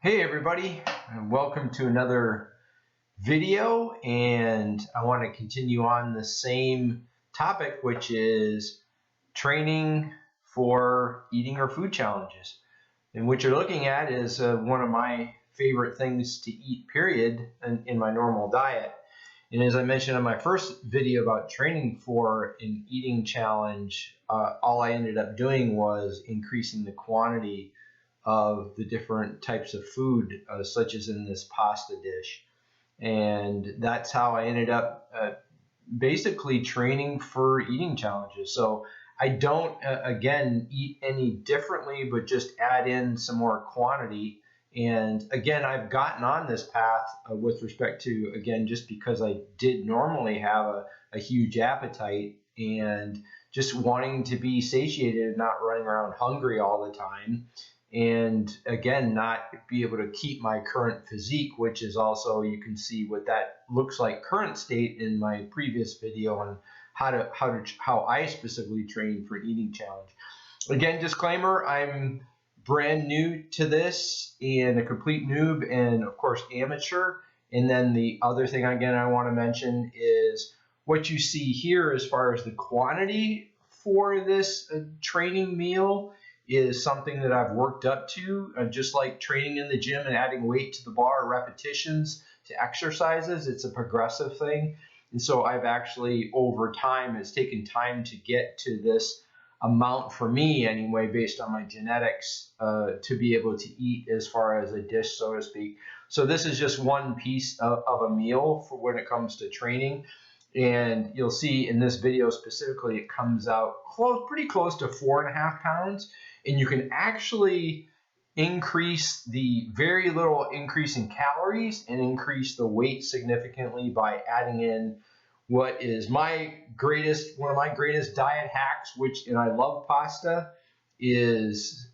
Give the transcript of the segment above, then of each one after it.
Hey everybody, and welcome to another video, and I want to continue on the same topic, which is training for eating or food challenges. And what you're looking at is one of my favorite things to eat, period, in my normal diet. And as I mentioned in my first video about training for an eating challenge, all I ended up doing was increasing the quantity of the different types of food, such as in this pasta dish. And that's how I ended up basically training for eating challenges. So I don't, again, eat any differently, but just add in some more quantity. And again, I've gotten on this path with respect to, again, just because I did normally have a huge appetite and just wanting to be satiated and not running around hungry all the time. And again, not be able to keep my current physique, which is also, you can see what that looks like current state in my previous video on how I specifically train for an eating challenge. Again, disclaimer, I'm brand new to this and a complete noob and of course amateur. And then the other thing again I want to mention is what you see here as far as the quantity for this training meal is something that I've worked up to, just like training in the gym and adding weight to the bar, repetitions to exercises. It's a progressive thing. And so I've actually, over time, it's taken time to get to this amount for me anyway, based on my genetics, to be able to eat as far as a dish, so to speak. So this is just one piece of a meal for when it comes to training. And you'll see in this video specifically, it comes out pretty close to 4.5 pounds. And you can actually increase the very little increase in calories and increase the weight significantly by adding in what is one of my greatest diet hacks, and I love pasta, is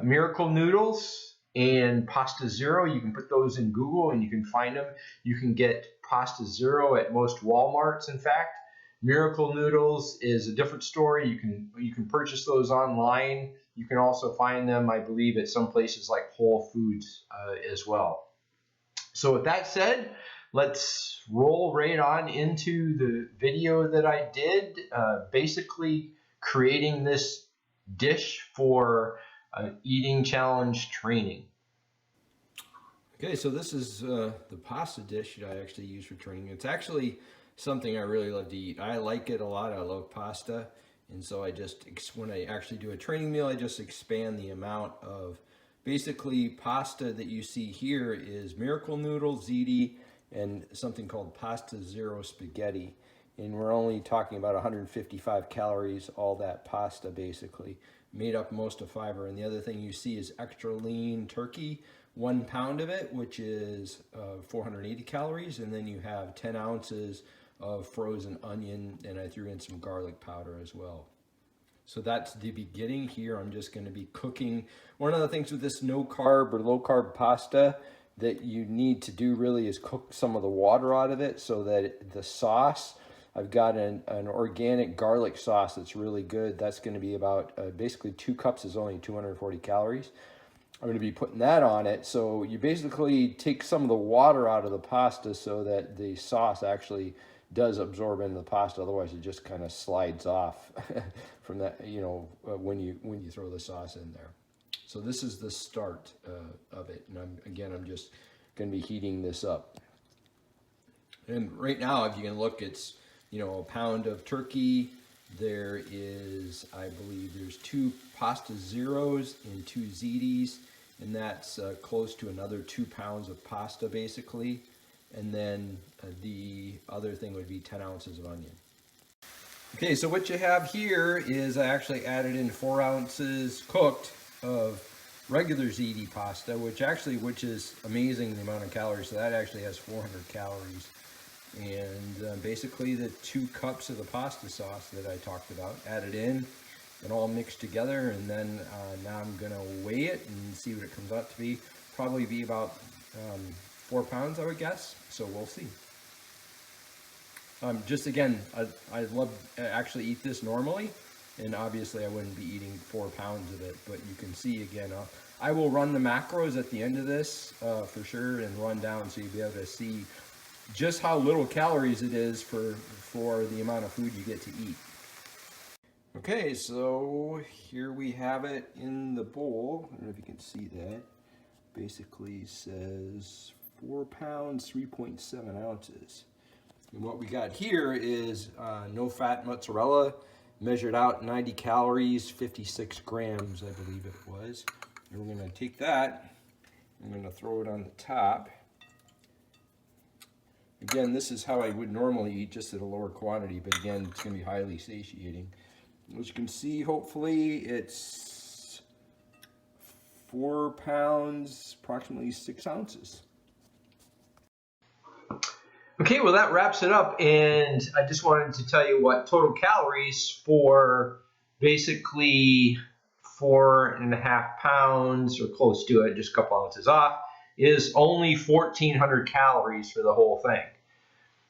Miracle Noodles and Pasta Zero. You can put those in Google and you can find them. You can get Pasta Zero at most Walmarts, in fact. Miracle Noodles is a different story. You can purchase those online. You can also find them, I believe, at some places like Whole Foods as well. So with that said, let's roll right on into the video that I did, basically creating this dish for eating challenge training. Okay, so this is the pasta dish that I actually use for training. It's actually something I really love to eat. I like it a lot. I love pasta. And so when I actually do a training meal, I just expand the amount of basically pasta that you see here is Miracle Noodles, ziti, and something called Pasta Zero spaghetti. And we're only talking about 155 calories, all that pasta basically, made up most of fiber. And the other thing you see is extra lean turkey, 1 pound of it, which is 480 calories. And then you have 10 ounces of frozen onion, and I threw in some garlic powder as well. So that's the beginning here. I'm just going to be cooking. One of the things with this no carb or low carb pasta that you need to do really is cook some of the water out of it so that the sauce, I've got an organic garlic sauce that's really good. That's going to be about basically 2 cups is only 240 calories. I'm going to be putting that on it. So you basically take some of the water out of the pasta so that the sauce actually does absorb into the pasta. Otherwise it just kind of slides off from that, when you throw the sauce in there. So this is the start of it. And I'm just going to be heating this up. And right now, if you can look, it's, a pound of turkey. There is, I believe there's 2 Pasta Zeros and 2 zitis, and that's close to another 2 pounds of pasta basically. And then the other thing would be 10 ounces of onion. Okay, so what you have here is I actually added in 4 ounces cooked of regular ziti pasta, which is amazing the amount of calories. So that actually has 400 calories. And basically the 2 cups of the pasta sauce that I talked about, added in and all mixed together. And then now I'm gonna weigh it and see what it comes out to be. Probably be about 4 pounds, I would guess. So we'll see. Just again, I love actually eat this normally. and obviously I wouldn't be eating 4 pounds of it, but you can see again, I will run the macros at the end of this for sure, and run down so you'll be able to see just how little calories it is for the amount of food you get to eat. Okay, so here we have it in the bowl. I don't know if you can see that. Basically says 4 pounds, 3.7 ounces. And what we got here is no fat mozzarella, measured out 90 calories, 56 grams, I believe it was. And we're gonna take that, I'm gonna throw it on the top. Again, this is how I would normally eat, just at a lower quantity, but again, it's gonna be highly satiating. As you can see, hopefully it's 4 pounds, approximately 6 ounces. Okay, well that wraps it up, and I just wanted to tell you what total calories for basically 4.5 pounds, or close to it, just a couple ounces off, is only 1,400 calories for the whole thing.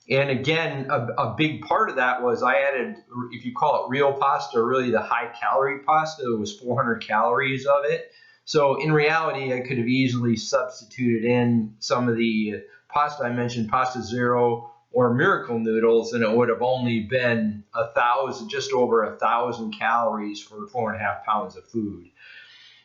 And again, a big part of that was I added, if you call it real pasta, really the high calorie pasta, it was 400 calories of it. So in reality, I could have easily substituted in some of the pasta I mentioned, Pasta Zero or Miracle Noodles, and it would have only been 1,000, just over 1,000 calories for 4.5 pounds of food.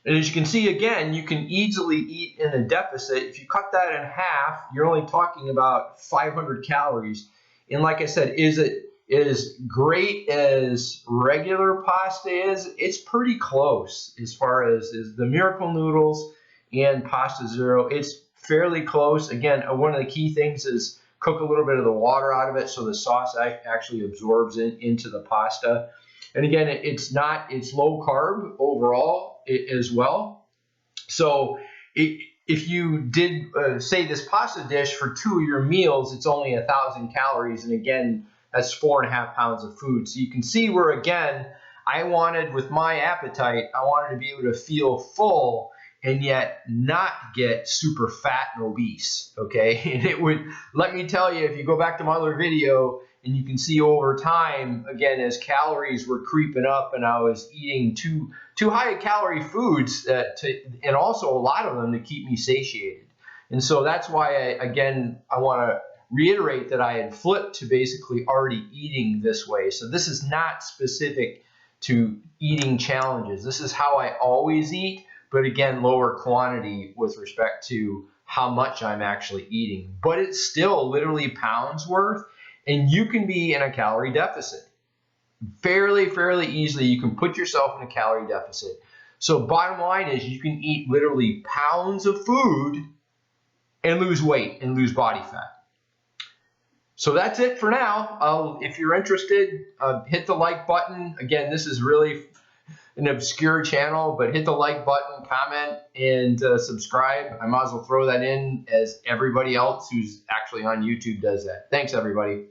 And as you can see, again, you can easily eat in a deficit. If you cut that in half, you're only talking about 500 calories. And like I said, is it as great as regular pasta is? It's pretty close as far as the Miracle Noodles and Pasta Zero. It's fairly close. Again, one of the key things is cook a little bit of the water out of it so the sauce actually absorbs into the pasta. And again, it's low carb overall as well. So if you did say this pasta dish for 2 of your meals, it's only 1,000 calories, and again, that's 4.5 pounds of food. So you can see where, again, I wanted, with my appetite, I wanted to be able to feel full and yet not get super fat and obese, okay? And it would, let me tell you, if you go back to my other video, and you can see over time, again, as calories were creeping up and I was eating too high calorie foods, and also a lot of them to keep me satiated. And so that's why, I want to reiterate that I had flipped to basically already eating this way. So this is not specific to eating challenges. This is how I always eat, but again, lower quantity with respect to how much I'm actually eating. But it's still literally pounds worth. And you can be in a calorie deficit. Fairly easily, you can put yourself in a calorie deficit. So bottom line is you can eat literally pounds of food and lose weight and lose body fat. So that's it for now. If you're interested, hit the like button. Again, this is really an obscure channel, but hit the like button, comment, and subscribe. I might as well throw that in as everybody else who's actually on YouTube does that. Thanks, everybody.